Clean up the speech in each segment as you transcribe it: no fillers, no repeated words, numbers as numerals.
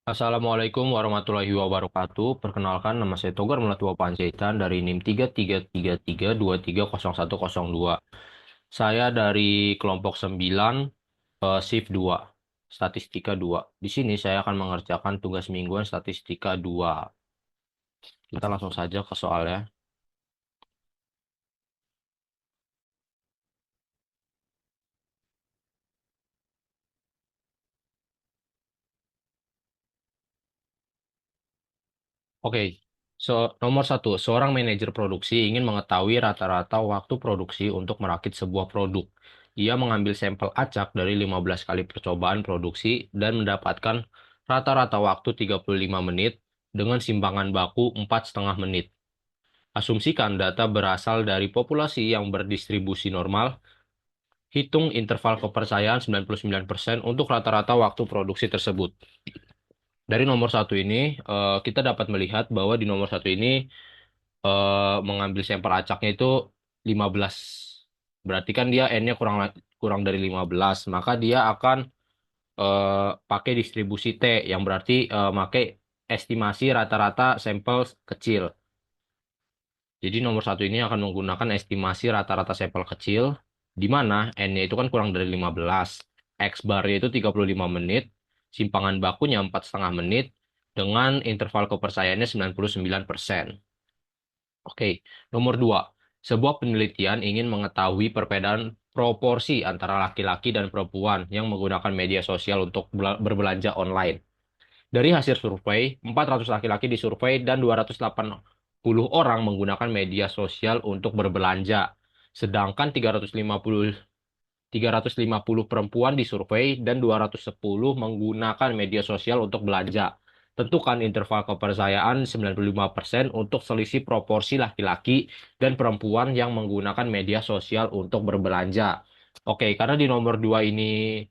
Assalamualaikum warahmatullahi wabarakatuh. Perkenalkan, nama saya Togar Melatuwa Panjaitan dari NIM 3333230102. Saya dari kelompok 9, Shift 2, Statistika 2. Di sini saya akan mengerjakan tugas mingguan Statistika 2. Kita langsung saja ke soalnya. Oke, nomor satu, seorang manajer produksi ingin mengetahui rata-rata waktu produksi untuk merakit sebuah produk. Ia mengambil sampel acak dari 15 kali percobaan produksi dan mendapatkan rata-rata waktu 35 menit dengan simpangan baku 4,5 menit. Asumsikan data berasal dari populasi yang berdistribusi normal. Hitung interval kepercayaan 99% untuk rata-rata waktu produksi tersebut. Dari nomor satu ini, kita dapat melihat bahwa di nomor satu ini mengambil sampel acaknya itu 15. Berarti kan dia N-nya kurang dari 15, maka dia akan pakai distribusi T yang berarti pakai estimasi rata-rata sampel kecil. Jadi nomor satu ini akan menggunakan estimasi rata-rata sampel kecil, di mana N-nya itu kan kurang dari 15. X bar-nya itu 35 menit, simpangan bakunya 4,5 menit, dengan interval kepercayaannya 99%. Oke, nomor dua. Sebuah penelitian ingin mengetahui perbedaan proporsi antara laki-laki dan perempuan yang menggunakan media sosial untuk berbelanja online. Dari hasil survei, 400 laki-laki disurvei dan 280 orang menggunakan media sosial untuk berbelanja. Sedangkan 350 perempuan disurvei dan 210 menggunakan media sosial untuk belanja. Tentukan interval kepercayaan 95% untuk selisih proporsi laki-laki dan perempuan yang menggunakan media sosial untuk berbelanja. Oke, karena di nomor 2 ini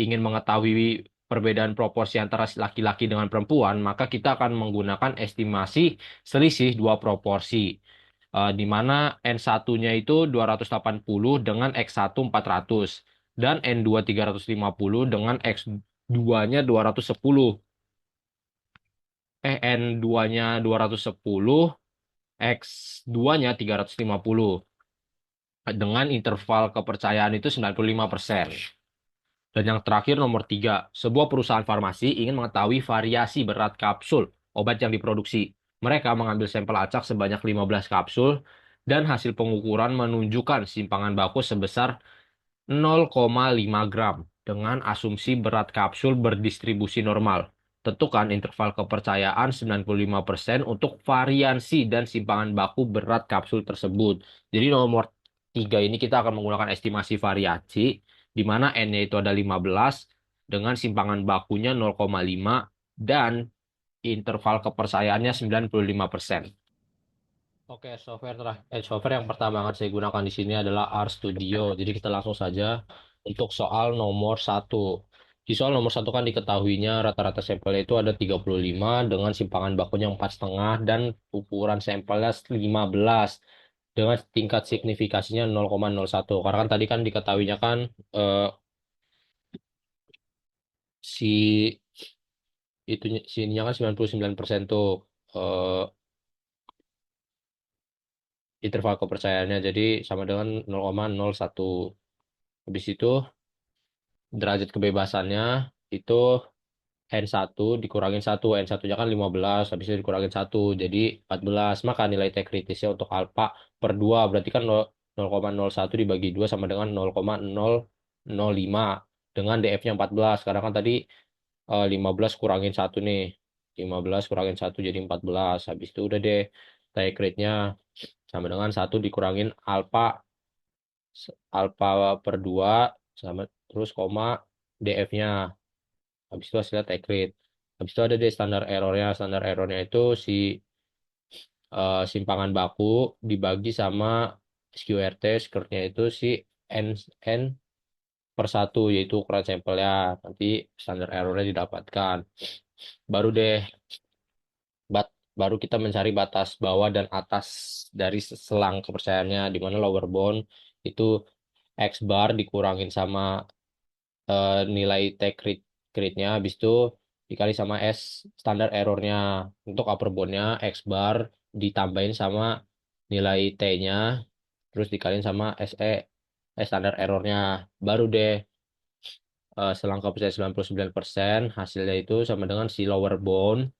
ingin mengetahui perbedaan proporsi antara laki-laki dengan perempuan, maka kita akan menggunakan estimasi selisih dua proporsi. Di mana N1-nya itu 280 dengan X1 400 dan N2 350 dengan X2-nya 210. N2-nya 210, X2-nya 350 dengan interval kepercayaan itu 95%. Dan yang terakhir nomor 3, sebuah perusahaan farmasi ingin mengetahui variasi berat kapsul obat yang diproduksi. Mereka mengambil sampel acak sebanyak 15 kapsul dan hasil pengukuran menunjukkan simpangan baku sebesar 0,5 gram dengan asumsi berat kapsul berdistribusi normal. Tentukan interval kepercayaan 95% untuk variasi dan simpangan baku berat kapsul tersebut. Jadi nomor 3 ini kita akan menggunakan estimasi variasi, di mana N-nya itu ada 15 dengan simpangan bakunya 0,5 dan interval kepercayaannya 95%. Oke, software yang pertama yang akan saya gunakan di sini adalah RStudio. Jadi kita langsung saja untuk soal nomor satu. Di soal nomor satu kan diketahuinya rata-rata sampelnya itu ada 35 dengan simpangan bakunya 4,5 dan ukuran sampelnya 15 dengan tingkat signifikasinya 0,01. Karena kan tadi kan diketahuinya kan eh, si sininya kan 99% tuh eh, interval kepercayaannya. Jadi sama dengan 0,01. Habis itu derajat kebebasannya itu N1 dikurangin 1. N1-nya kan 15, habis itu dikurangin 1. Jadi 14. Maka nilai T kritisnya untuk alfa per 2. Berarti kan 0,01 dibagi 2 sama dengan 0,005. Dengan DF-nya 14. Karena kan tadi 15 kurangin 1 nih. 15 kurangin 1 jadi 14. Habis itu udah deh. T kritnya sama dengan 1 dikurangin alfa alfa per 2 sama terus koma DF-nya. Habis itu hasilnya take rate. Habis itu ada deh standar errornya. Standar errornya itu simpangan baku dibagi sama SQRT. SQRT-nya itu si N, N per 1, yaitu ukuran sampelnya. Nanti standar errornya didapatkan. Baru deh, baru kita mencari batas bawah dan atas dari selang kepercayaannya, di mana lower bound itu X bar dikurangin sama nilai take rate-nya, habis itu dikali sama S standar errornya. Untuk upper boundnya X bar ditambahin sama nilai T-nya, terus dikaliin sama SE, standar errornya. Baru deh selang kepercayaan 99%, hasilnya itu sama dengan si lower bound,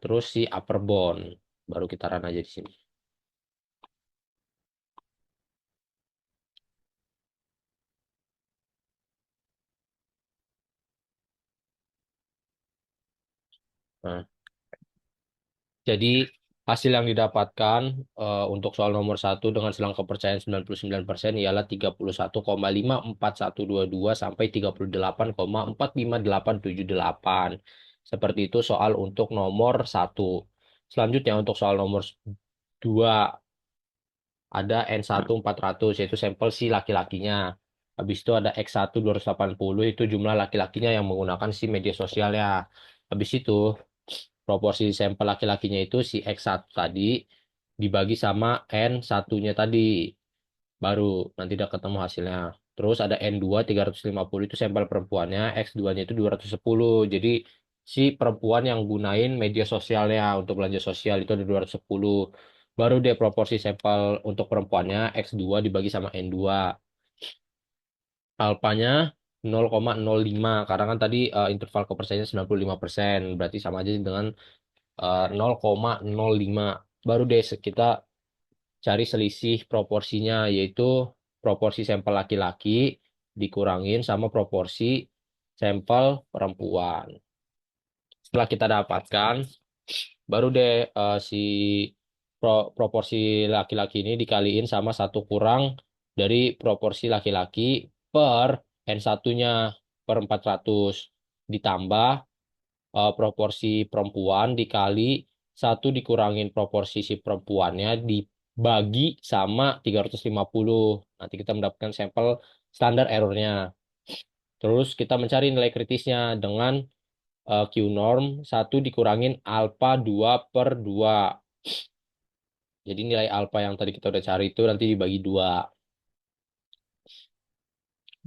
terus si upper bound. Baru kita run aja di sini. Nah, jadi hasil yang didapatkan untuk soal nomor satu dengan selang kepercayaan 99% ialah 31,54122 sampai 38,45878. Seperti itu soal untuk nomor satu. Selanjutnya untuk soal nomor 2 ada N1 400 yaitu sampel si laki-lakinya. Habis itu ada X1 280 itu jumlah laki-lakinya yang menggunakan si media sosialnya. Habis itu proporsi sampel laki-lakinya itu si X1 tadi dibagi sama N1-nya tadi. Baru nanti udah ketemu hasilnya. Terus ada N2 350 itu sampel perempuannya, X2-nya itu 210. Jadi si perempuan yang gunain media sosialnya untuk belanja sosial itu ada 210. Baru deh proporsi sampel untuk perempuannya X2 dibagi sama N2. Alpanya 0,05 karena kan tadi interval kepercayaannya 95%, berarti sama aja dengan 0,05. Baru deh kita cari selisih proporsinya, yaitu proporsi sampel laki-laki dikurangin sama proporsi sampel perempuan. Setelah kita dapatkan, baru deh si proporsi laki-laki ini dikaliin sama satu kurang dari proporsi laki-laki per N1-nya per 400 ditambah proporsi perempuan dikali satu dikurangin proporsi si perempuannya dibagi sama 350. Nanti kita mendapatkan sampel standar errornya. Terus kita mencari nilai kritisnya dengan Q norm satu dikurangin alpha 2 per 2. Jadi nilai alpha yang tadi kita udah cari itu nanti dibagi 2.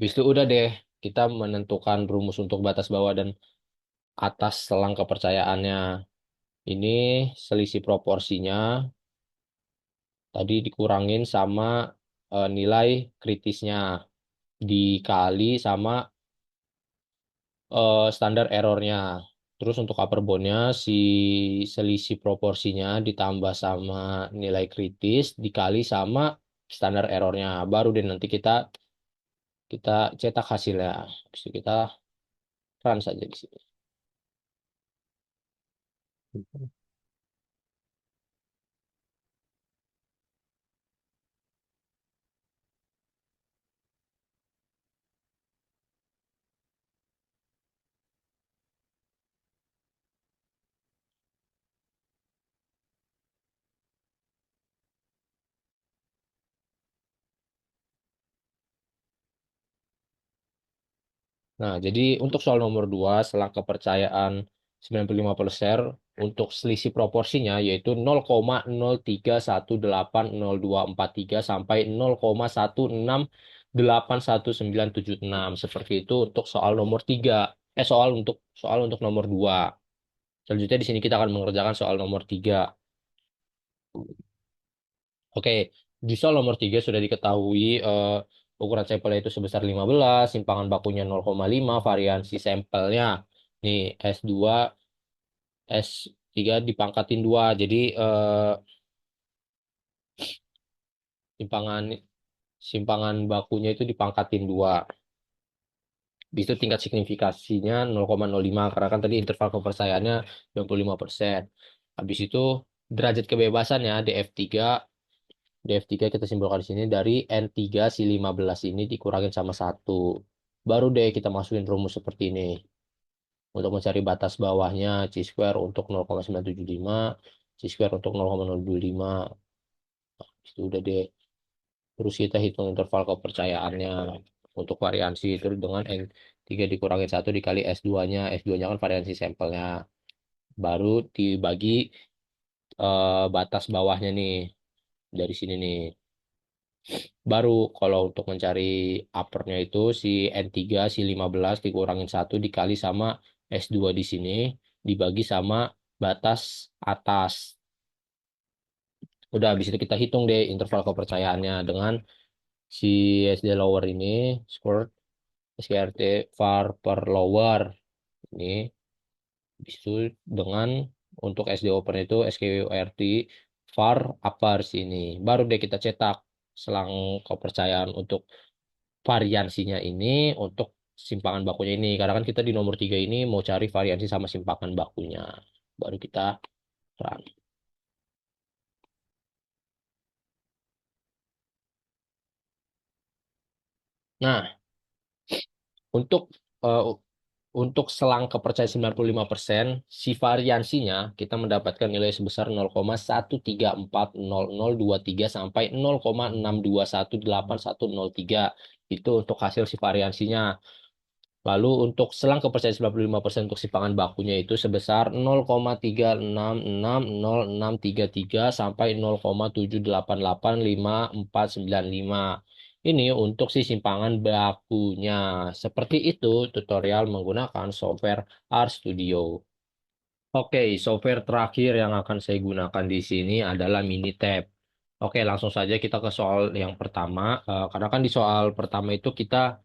Habis itu udah deh kita menentukan rumus untuk batas bawah dan atas selang kepercayaannya. Ini selisih proporsinya tadi dikurangin sama nilai kritisnya dikali sama standar errornya. Terus untuk upper boundnya si selisih proporsinya ditambah sama nilai kritis dikali sama standar errornya. Baru deh nanti kita kita cetak hasilnya. Habis itu kita run saja di sini. Nah, jadi untuk soal nomor 2, selang kepercayaan 95% untuk selisih proporsinya yaitu 0,0318023 sampai 0,16819976. Seperti itu untuk soal nomor 3. Soal untuk nomor 2. Selanjutnya di sini kita akan mengerjakan soal nomor 3. Oke, di soal nomor 3 sudah diketahui ukuran sampelnya itu sebesar 15, simpangan bakunya 0,5, variansi sampelnya. Nih, S2, S3 dipangkatin 2. Jadi simpangan simpangan bakunya itu dipangkatin 2. Habis itu tingkat signifikasinya 0,05 karena kan tadi interval kepercayaannya 95%. Habis itu derajat kebebasannya DF3 DF3 kita simpulkan di sini dari N3 si 15 ini dikurangin sama 1. Baru deh kita masukin rumus seperti ini. Untuk mencari batas bawahnya C square untuk 0,975, C square untuk 0,025. Itu udah deh. Terus kita hitung interval kepercayaannya untuk variansi itu dengan N3 dikurangin 1 dikali S2-nya. S2-nya kan variansi sampelnya. Baru dibagi batas bawahnya nih. Dari sini nih. Baru kalau untuk mencari uppernya itu si N3, si 15 dikurangin 1 dikali sama S2 di sini dibagi sama batas atas. Udah, habis itu kita hitung deh interval kepercayaannya dengan si SD lower ini, square SKRT var per lower. Ini, habis itu dengan untuk SD open itu SKURT var upper sini. Baru deh kita cetak selang kepercayaan untuk variansinya ini untuk simpangan bakunya ini. Karena kan kita di nomor 3 ini mau cari variansi sama simpangan bakunya. Baru kita run. Nah, untuk eh, untuk selang kepercayaan 95%, si variansinya kita mendapatkan nilai sebesar 0,1340023 sampai 0,6218103. Itu untuk hasil si variansinya. Lalu untuk selang kepercayaan 95% untuk simpangan bakunya itu sebesar 0,3660633 sampai 0,7885495. Ini untuk si simpangan bakunya. Seperti itu tutorial menggunakan software RStudio. Oke, software terakhir yang akan saya gunakan di sini adalah Minitab. Oke, langsung saja kita ke soal yang pertama. Karena kan di soal pertama itu kita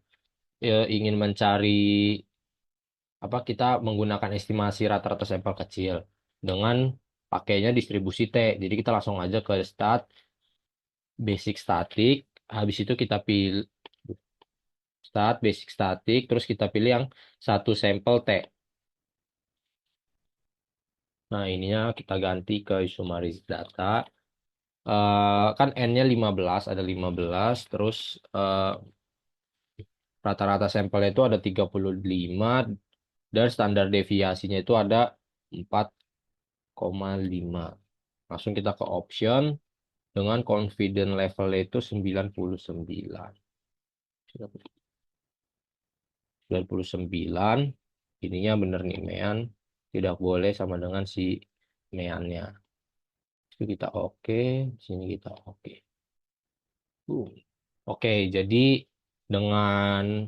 ingin mencari apa kita menggunakan estimasi rata-rata sampel kecil dengan pakainya distribusi T. Jadi kita langsung aja ke stat basic static. Habis itu kita pilih stat basic static, terus kita pilih yang satu sampel T. Nah, ininya kita ganti ke summarized data. Kan N-nya 15, ada 15, terus eh, rata-rata sampelnya itu ada 35 dan standar deviasinya itu ada 4,5. Langsung kita ke option dengan confident level itu 99. 99. Ininya bener nih mean. Tidak boleh sama dengan si meannya. Itu kita oke. Sini kita oke. Uh. Oke, jadi dengan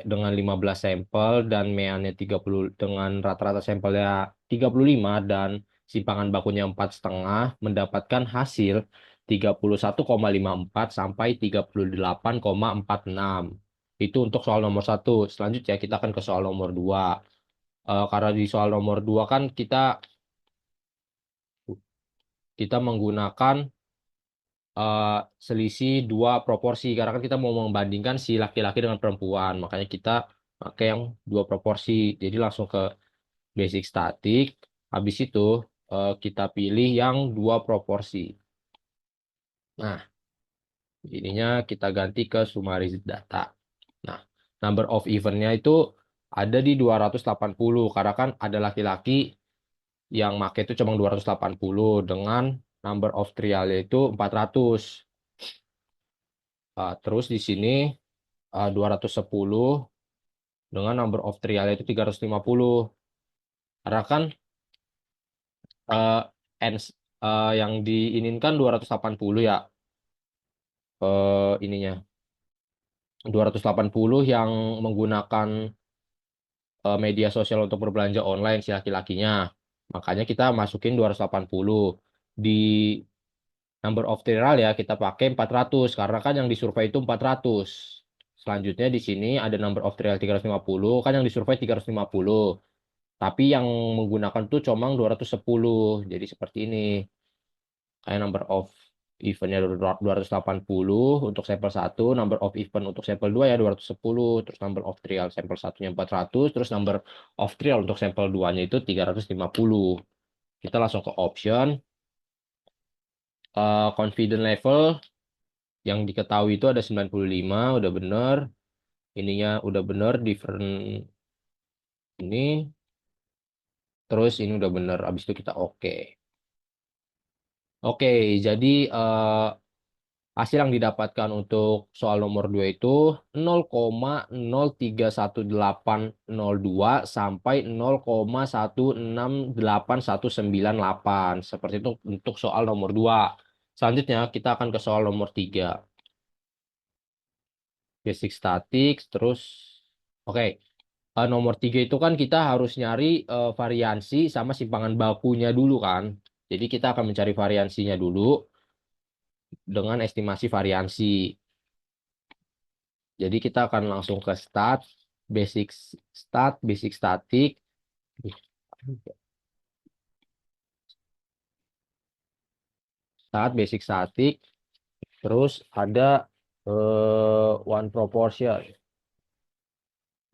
dengan 15 sampel dan meannya 30 dengan rata-rata sampelnya 35 dan simpangan bakunya 4,5 mendapatkan hasil 31,54 sampai 38,46. Itu untuk soal nomor satu. Selanjutnya kita akan ke soal nomor 2. Karena di soal nomor 2 kan kita menggunakan eh, selisih dua proporsi karena kan kita mau membandingkan si laki-laki dengan perempuan, makanya kita pakai yang dua proporsi. Jadi langsung ke basic static, habis itu kita pilih yang dua proporsi. Nah, ininya kita ganti ke summarized data. Nah, number of eventnya itu ada di 280 karena kan ada laki-laki yang make itu cuma 280 dengan number of trial itu 400. Terus di sini 210 dengan number of trial itu 350. Karena kan eh, ends yang diinginkan 280 ya, ininya 280 yang menggunakan media sosial untuk berbelanja online si laki-lakinya. Makanya kita masukin 280. Di number of trial ya kita pakai 400 karena kan yang disurvei itu 400. Selanjutnya di sini ada number of trial 350, kan yang disurvei 350. Tapi yang menggunakan tuh comang 210. Jadi seperti ini. Kayak number of eventnya 280 untuk sampel satu, number of event untuk sampel 2 ya 210, terus number of trial sampel satunya 400, terus number of trial untuk sampel 2-nya itu 350. Kita langsung ke option. Confident level yang diketahui itu ada 95, udah bener. Ininya udah bener, different ini. Terus ini udah bener, habis itu kita oke. Oke, jadi hasil yang didapatkan untuk soal nomor 2 itu 0,031802 sampai 0,168198. Seperti itu untuk soal nomor 2. Selanjutnya kita akan ke soal nomor 3. Basic static, terus oke. Nomor tiga itu kan kita harus nyari variansi sama simpangan bakunya dulu kan. Jadi kita akan mencari variansinya dulu dengan estimasi variansi. Jadi kita akan langsung ke basic basic static, basic static, terus ada one proportion.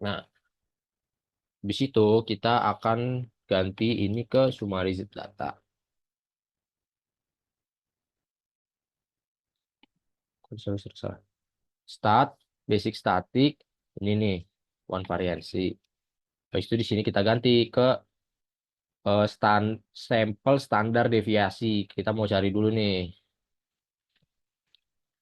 Nah, di situ kita akan ganti ini ke summarized data. Sorry, sorry, sorry. Basic static, ini nih, one variansi. Habis itu di sini kita ganti ke sampel standar deviasi. Kita mau cari dulu nih.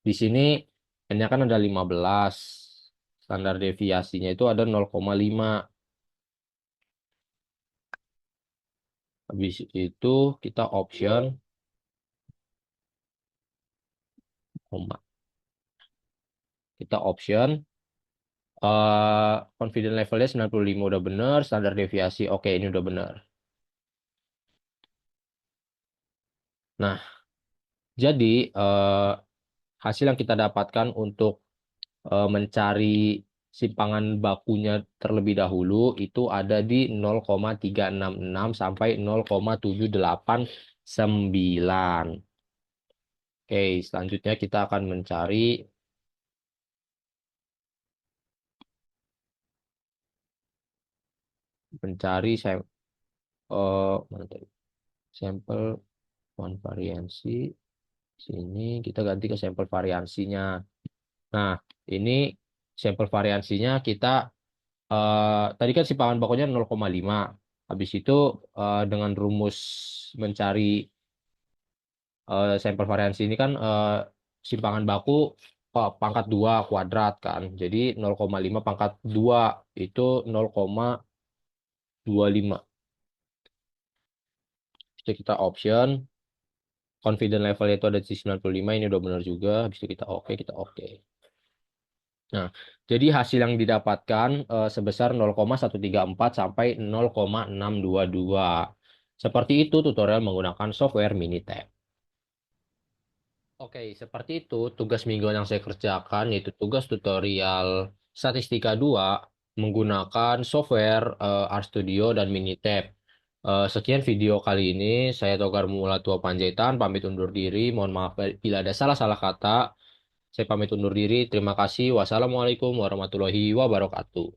Di sini n-nya kan ada 15. Standar deviasinya itu ada 0,5. Habis itu kita option, koma. Kita option, confidence levelnya 95 udah bener, standar deviasi oke ini udah bener. Nah, jadi hasil yang kita dapatkan untuk mencari simpangan bakunya terlebih dahulu itu ada di 0,366 sampai 0,789. Oke, selanjutnya kita akan mencari mana tadi? Sampel one variansi. Sini kita ganti ke sampel variansinya. Nah, ini sampel variansinya kita tadi kan simpangan bakunya 0,5. Habis itu dengan rumus mencari sampel variansi ini kan simpangan baku pangkat 2 kuadrat kan. Jadi 0,5 pangkat 2 itu 0,25. Jadi kita option, confidence level itu ada di 95, ini udah benar juga. Habis itu kita oke, kita oke. Nah, jadi hasil yang didapatkan sebesar 0,134 sampai 0,622. Seperti itu tutorial menggunakan software Minitab. Oke, seperti itu tugas mingguan yang saya kerjakan, yaitu tugas tutorial Statistika 2 menggunakan software RStudio dan Minitab. Sekian video kali ini, saya Togar Mulatua Panjaitan, pamit undur diri. Mohon maaf bila ada salah-salah kata. Saya pamit undur diri. Terima kasih. Wassalamualaikum warahmatullahi wabarakatuh.